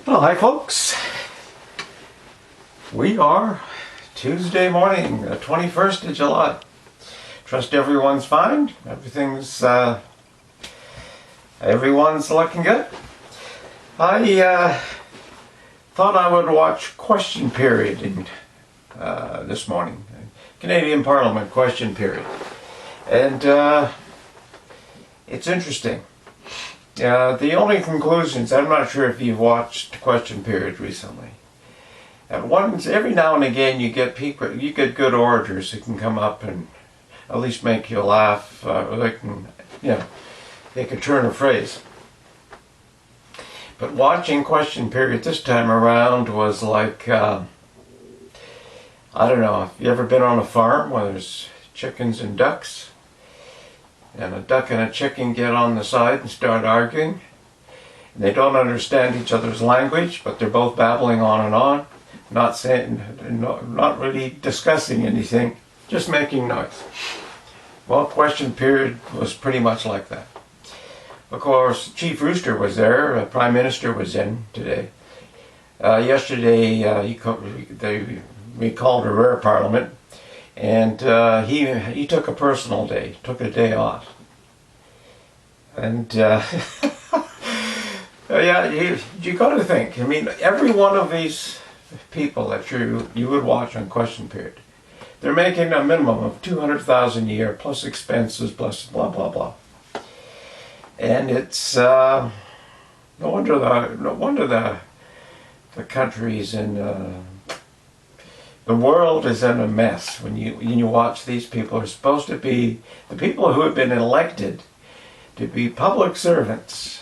Well, hi folks. We are Tuesday morning, the 21st of July. Trust everyone's fine. Everyone's looking good. I thought I would watch Question Period this morning. Canadian Parliament Question Period. And it's interesting. The only conclusions, I'm not sure if you've watched Question Period recently. Every now and again you get good orators who can come up and at least make you laugh, or they can turn a phrase. But watching Question Period this time around was like, I don't know, have you ever been on a farm where there's chickens and ducks? And a duck and a chicken get on the side and start arguing. And they don't understand each other's language, but they're both babbling on and on, not really discussing anything, just making noise. Well, Question Period was pretty much like that. Of course, Chief Rooster was there. The Prime Minister was in today. Yesterday, they recalled a rare Parliament. And he took a personal day, took a day off. And yeah, you got to think. I mean, every one of these people that you would watch on Question Period, they're making a minimum of $200,000 a year plus expenses plus blah blah blah. And it's no wonder the country's in. The world is in a mess when you watch these people. Are supposed to be the people who have been elected to be public servants.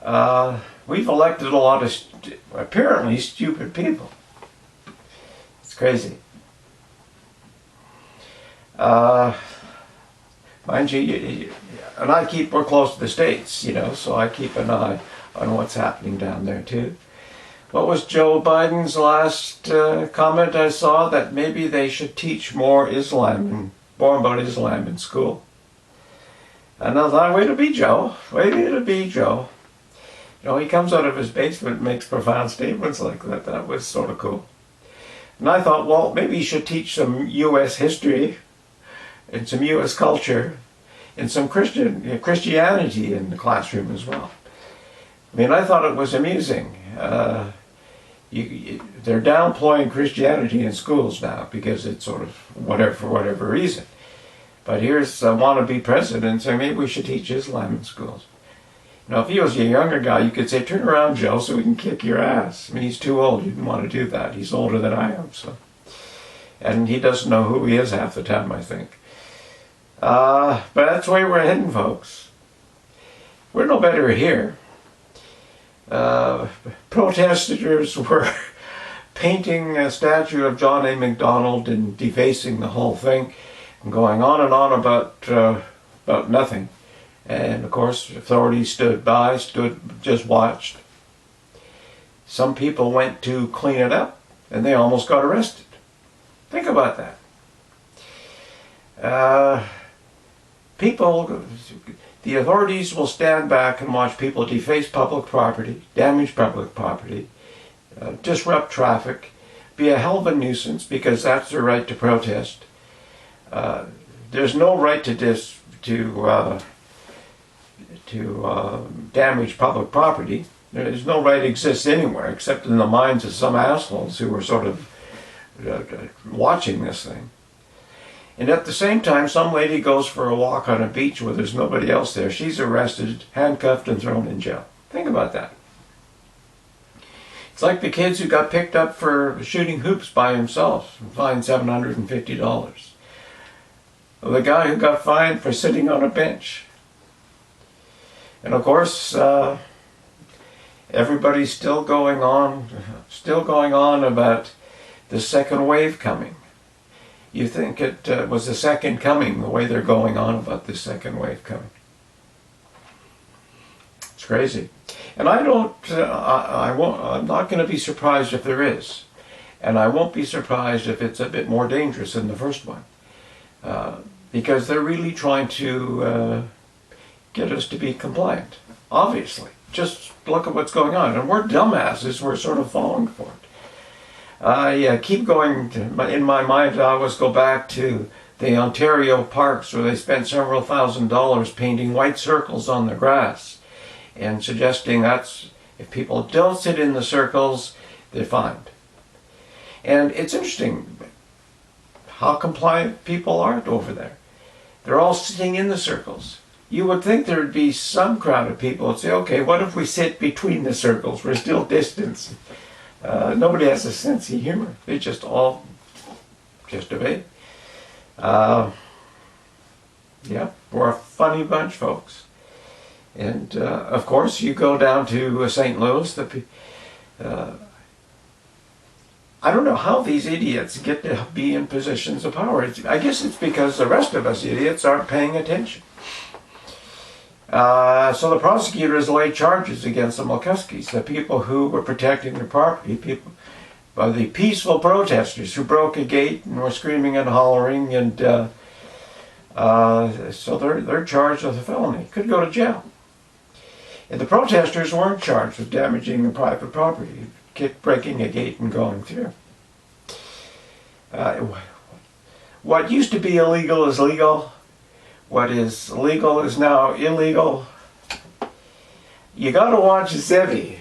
We've elected a lot of apparently stupid people. It's crazy. Mind you, and we're close to the States, so I keep an eye on what's happening down there too. What was Joe Biden's last comment I saw? That maybe they should teach more about Islam in school. And I thought, way to be Joe. Way to be Joe. He comes out of his basement and makes profound statements like that. That was sort of cool. And I thought, well, maybe he should teach some U.S. history and some U.S. culture and some Christianity in the classroom as well. I mean, I thought it was amusing. They're downplaying Christianity in schools now because it's sort of for whatever reason. But here's a wannabe president saying maybe we should teach Islam in schools. If he was a younger guy, you could say, turn around, Joe, so we can kick your ass. I mean, he's too old. He didn't want to do that. He's older than I am, so. And he doesn't know who he is half the time, I think. But that's the way we're heading, folks. We're no better here. Protesters were painting a statue of John A. Macdonald and defacing the whole thing and going on and on about nothing. And of course, authorities stood by, just watched. Some people went to clean it up and they almost got arrested. Think about that. The authorities will stand back and watch people deface public property, damage public property, disrupt traffic, be a hell of a nuisance because that's their right to protest. There's no right to damage public property. There's no right exists anywhere except in the minds of some assholes who are sort of watching this thing. And at the same time, some lady goes for a walk on a beach where there's nobody else there. She's arrested, handcuffed, and thrown in jail. Think about that. It's like the kids who got picked up for shooting hoops by himself and fined $750. Or the guy who got fined for sitting on a bench. And of course, everybody's still going on about the second wave coming. You think it was the second coming, the way they're going on about the second wave coming. It's crazy. And I'm not going to be surprised if there is. And I won't be surprised if it's a bit more dangerous than the first one. Because they're really trying to get us to be compliant, obviously. just look at what's going on. And we're dumbasses, we're sort of falling for it. I keep going, in my mind I always go back to the Ontario parks where they spent several $1,000s painting white circles on the grass and suggesting that's, if people don't sit in the circles, they're fined. And it's interesting how compliant people are over there. They're all sitting in the circles. You would think there would be some crowd of people who would say, okay, what if we sit between the circles? We're still distanced. Nobody has a sense of humor. They just all just obey. Yeah, we're a funny bunch, folks. And of course, you go down to St. Louis. I don't know how these idiots get to be in positions of power. I guess it's because the rest of us idiots aren't paying attention. So the prosecutors laid charges against the McCuskies, the people who were protecting their property, the peaceful protesters who broke a gate and were screaming and hollering, and so they're charged with a felony. Could go to jail. And the protesters weren't charged with damaging the private property, breaking a gate and going through. What used to be illegal is legal. What is legal is now illegal. You got to watch Zevi,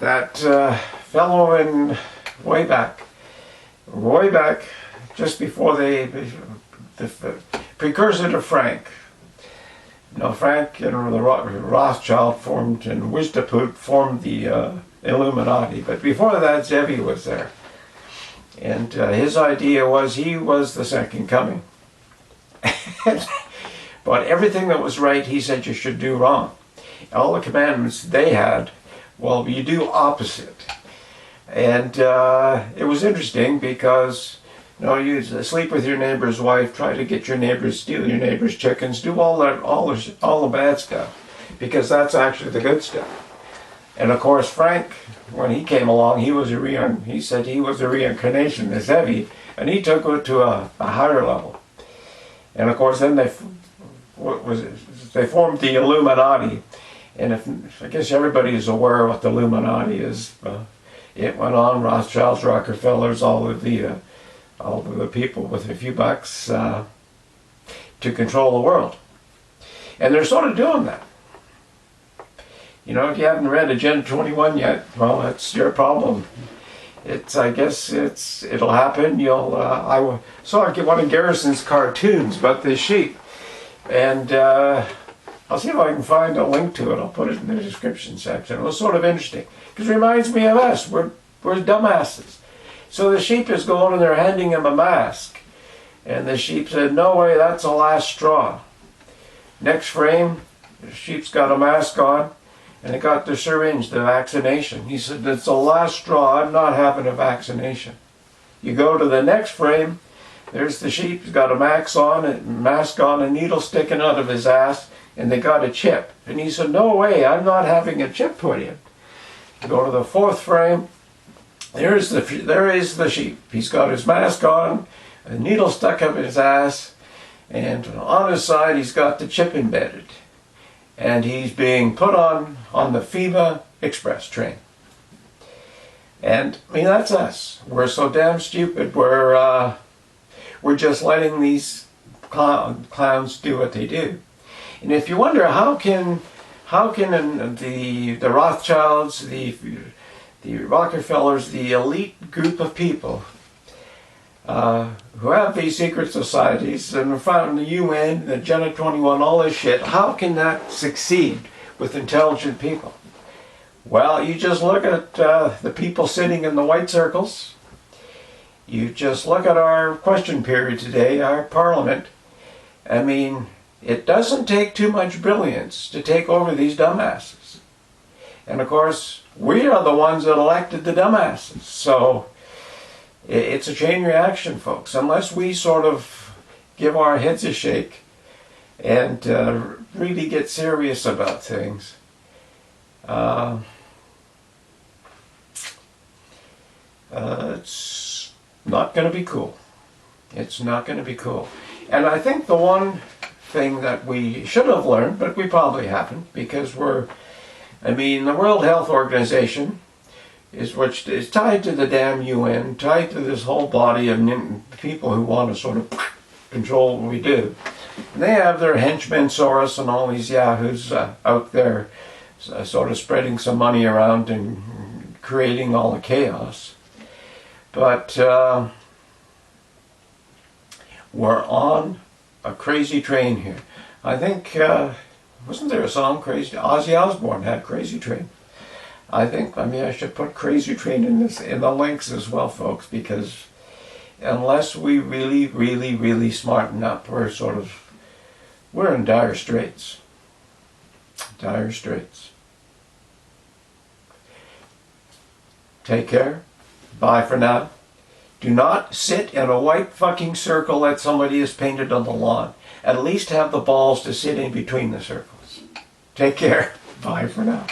that fellow in way back, just before the precursor to Frank. You know, Frank and the Rothschild formed, and Wisdaput formed the Illuminati. But before that, Zevi was there. And his idea was he was the second coming. But everything that was right, he said you should do wrong. All the commandments they had, well, you do opposite. And it was interesting because, you know, you sleep with your neighbor's wife, try to get your neighbors, steal your neighbor's chickens, do all the bad stuff, because that's actually the good stuff. And of course, Frank, when he came along, he said he was a reincarnation, this Zevi, and he took it to a higher level. And of course, then they formed the Illuminati. And I guess everybody is aware of what the Illuminati is. It went on, Rothschilds, Rockefellers, all of the people with a few bucks to control the world. And they're sort of doing that. You know, if you haven't read Agenda 21 yet, well, that's your problem. I guess it'll happen. I saw one of Garrison's cartoons about the sheep, and I'll see if I can find a link to it. I'll put it in the description section. It was sort of interesting because it reminds me of us. We're dumbasses. So the sheep is going and they're handing him a mask, and the sheep said, "No way, that's the last straw." Next frame, the sheep's got a mask on. And they got the syringe, the vaccination. He said, "It's the last straw, I'm not having a vaccination." You go to the next frame, there's the sheep, he's got a mask on, a needle sticking out of his ass, and they got a chip. And he said, "No way, I'm not having a chip put in." You go to the fourth frame, there is the sheep. He's got his mask on, a needle stuck up his ass, and on his side he's got the chip embedded. And he's being put on the FEMA Express train. And I mean, that's us. We're so damn stupid. We're just letting these clowns do what they do. And if you wonder how can the Rothschilds, the Rockefellers, the elite group of people who have these secret societies and are found in the UN, the Agenda 21, all this shit, how can that succeed with intelligent people? Well, you just look at the people sitting in the white circles. You just look at our question period today, our parliament. I mean, it doesn't take too much brilliance to take over these dumbasses. And of course, we are the ones that elected the dumbasses. So it's a chain reaction, folks. Unless we sort of give our heads a shake and really get serious about things, it's not going to be cool. It's not going to be cool. And I think the one thing that we should have learned, but we probably haven't, because we're I mean, the World Health Organization which is tied to the damn UN, tied to this whole body of people who want to sort of control what we do. And they have their henchmen, Soros, and all these yahoos out there sort of spreading some money around and creating all the chaos. But we're on a crazy train here. I think, wasn't there a song, Crazy? Ozzy Osbourne had Crazy Train. I think, I should put Crazy Train in the links as well, folks, because unless we really smarten up, we're in dire straits. Dire straits. Take care. Bye for now. Do not sit in a white fucking circle that somebody has painted on the lawn. At least have the balls to sit in between the circles. Take care. Bye for now.